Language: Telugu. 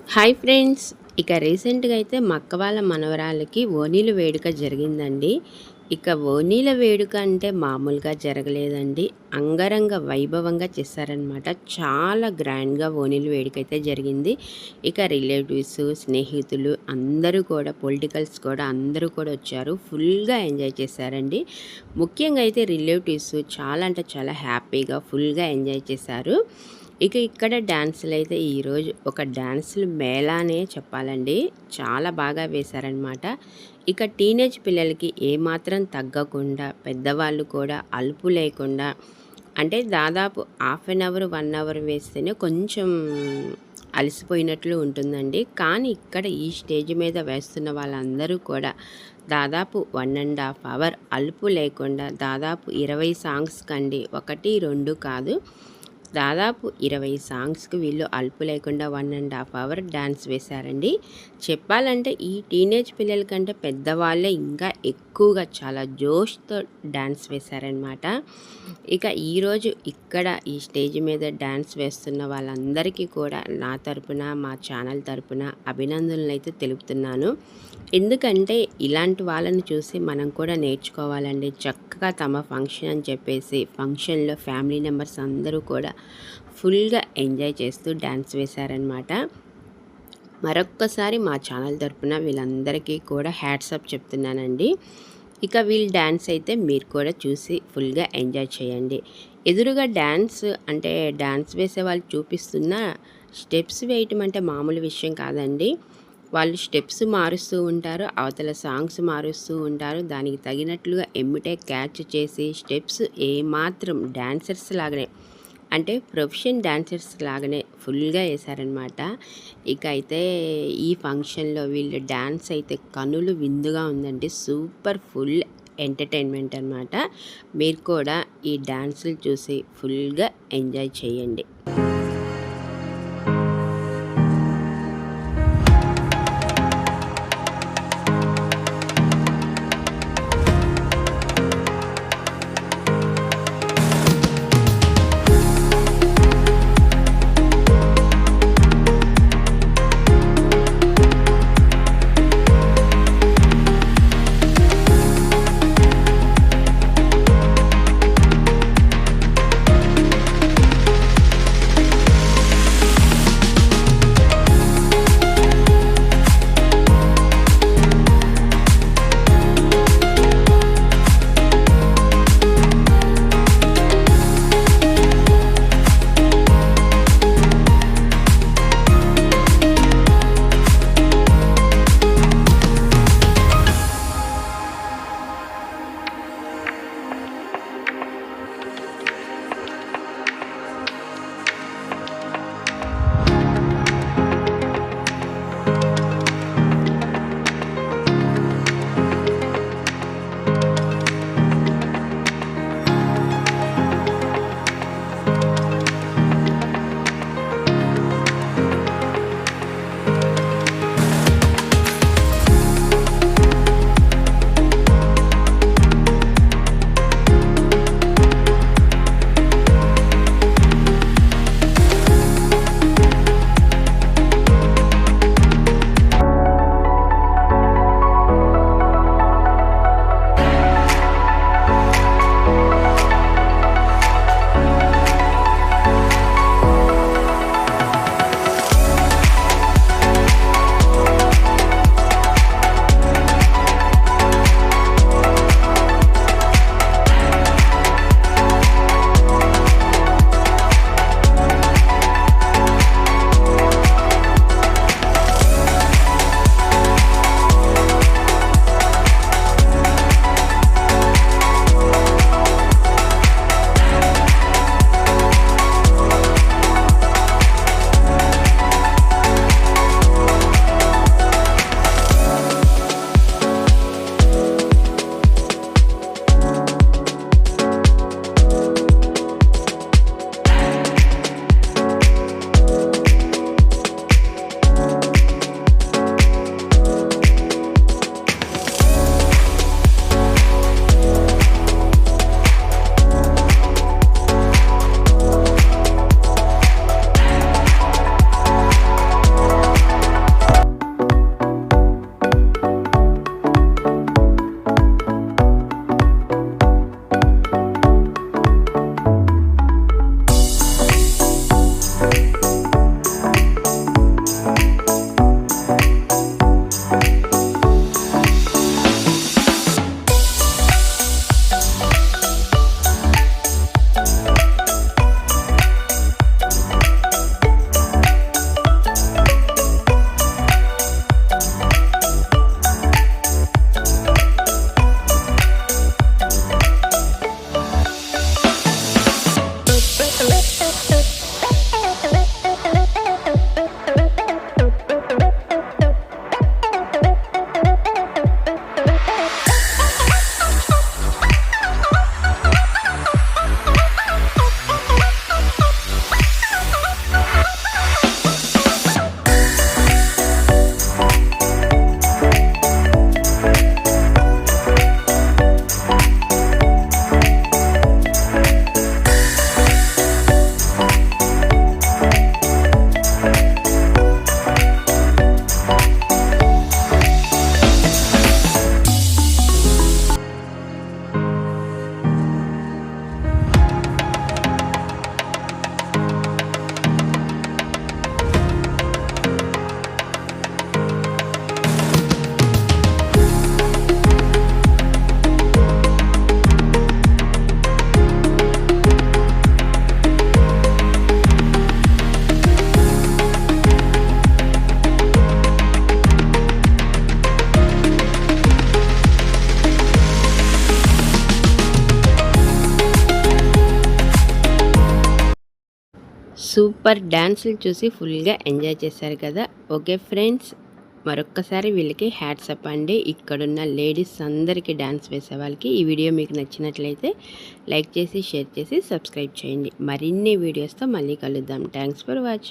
Hi friends. ఇక రీసెంట్‌గా అయితే మా అక్క వాళ్ళ మనవరాలకి ఓణీల వేడుక జరిగిందండి. ఇక ఓణీల వేడుక అంటే మామూలుగా జరగలేదండి. అంగరంగ వైభవంగా చేశారనమాట. చాలా గ్రాండ్‌గా ఓణీల వేడుక అయితే జరిగింది. ఇక రిలేటివ్స్, స్నేహితులు అందరూ కూడా పొలిటికల్స్ కూడా అందరూ కూడా వచ్చారు. ఫుల్‌గా ఎంజాయ్ చేశారండి. ముఖ్యంగా అయితే రిలేటివ్స్ చాలా అంటే చాలా హ్యాపీగా ఫుల్‌గా ఎంజాయ్ చేశారు. ఇక ఇక్కడ డాన్సులైతే ఈరోజు ఒక డాన్సులు మేళానే చెప్పాలండి. చాలా బాగా వేశారనమాట. ఇక టీనేజ్ పిల్లలకి ఏమాత్రం తగ్గకుండా పెద్దవాళ్ళు కూడా అలుపు లేకుండా అంటే దాదాపు హాఫ్ అన్ అవర్ 1 అవర్ వేస్తేనే కొంచెం అలసిపోయినట్లు ఉంటుందండి. కానీ ఇక్కడ ఈ స్టేజ్ మీద వేస్తున్న వాళ్ళందరూ కూడా దాదాపు 1½ అవర్ అలుపు లేకుండా దాదాపు 20 సాంగ్స్ కండి. 1, 2 కాదు. దాదాపు 20 సాంగ్స్‌కి వీళ్ళు అలుపు లేకుండా 1½ అవర్ డాన్స్ వేశారండి. చెప్పాలంటే ఈ టీనేజ్ పిల్లల కంటే పెద్దవాళ్ళే ఇంకా ఎక్కువగా చాలా జోష్‌తో డాన్స్ వేశారనమాట. ఇక ఈరోజు ఇక్కడ ఈ స్టేజ్ మీద డాన్స్ వేస్తున్న వాళ్ళందరికీ కూడా నా తరపున, మా ఛానల్ తరపున అభినందనలైతే తెలుపుతున్నాను. ఎందుకంటే ఇలాంటి వాళ్ళని చూసి మనం కూడా నేర్చుకోవాలండి. చక్కగా తమ ఫంక్షన్ అని చెప్పేసి ఫంక్షన్‌లో ఫ్యామిలీ మెంబర్స్ అందరూ కూడా ఫుల్‌గా ఎంజాయ్ చేస్తూ డాన్స్ వేశారనమాట. మరొక్కసారి మా ఛానల్ తరపున వీళ్ళందరికీ కూడా హ్యాట్సప్ చెప్తున్నానండి. ఇక వీళ్ళ డ్యాన్స్ అయితే మీరు కూడా చూసి ఫుల్‌గా ఎంజాయ్ చేయండి. ఎదురుగా డ్యాన్స్ అంటే డ్యాన్స్ వేసే వాళ్ళు చూపిస్తున్న స్టెప్స్ వేయటం అంటే మామూలు విషయం కాదండి. వాళ్ళు స్టెప్స్ మారుస్తూ ఉంటారు, అవతల సాంగ్స్ మారుస్తూ ఉంటారు. దానికి తగినట్లుగా ఎమ్మటే క్యాచ్ చేసి స్టెప్స్ ఏమాత్రం డాన్సర్స్ లాగానే అంటే ప్రొఫెషన్ డాన్సర్స్ లాగానే ఫుల్గా వేశారనమాట. ఇక అయితే ఈ ఫంక్షన్లో వీళ్ళు డ్యాన్స్ అయితే కనులు విందుగా ఉందండి. సూపర్ ఫుల్ ఎంటర్టైన్మెంట్ అనమాట. మీరు కూడా ఈ డాన్సులు చూసి ఫుల్గా ఎంజాయ్ చేయండి. సూపర్ డాన్సులు చూసి ఫుల్గా ఎంజాయ్ చేశారు కదా. ఓకే ఫ్రెండ్స్, మరొక్కసారి వీళ్ళకి హ్యాట్సప్ అండి. ఇక్కడున్న లేడీస్ అందరికీ డాన్స్ వేసే వాళ్ళకి. ఈ వీడియో మీకు నచ్చినట్లయితే లైక్ చేసి, షేర్ చేసి, సబ్స్క్రైబ్ చేయండి. మరిన్ని వీడియోస్తో మళ్ళీ కలుద్దాం. Thanks for watching.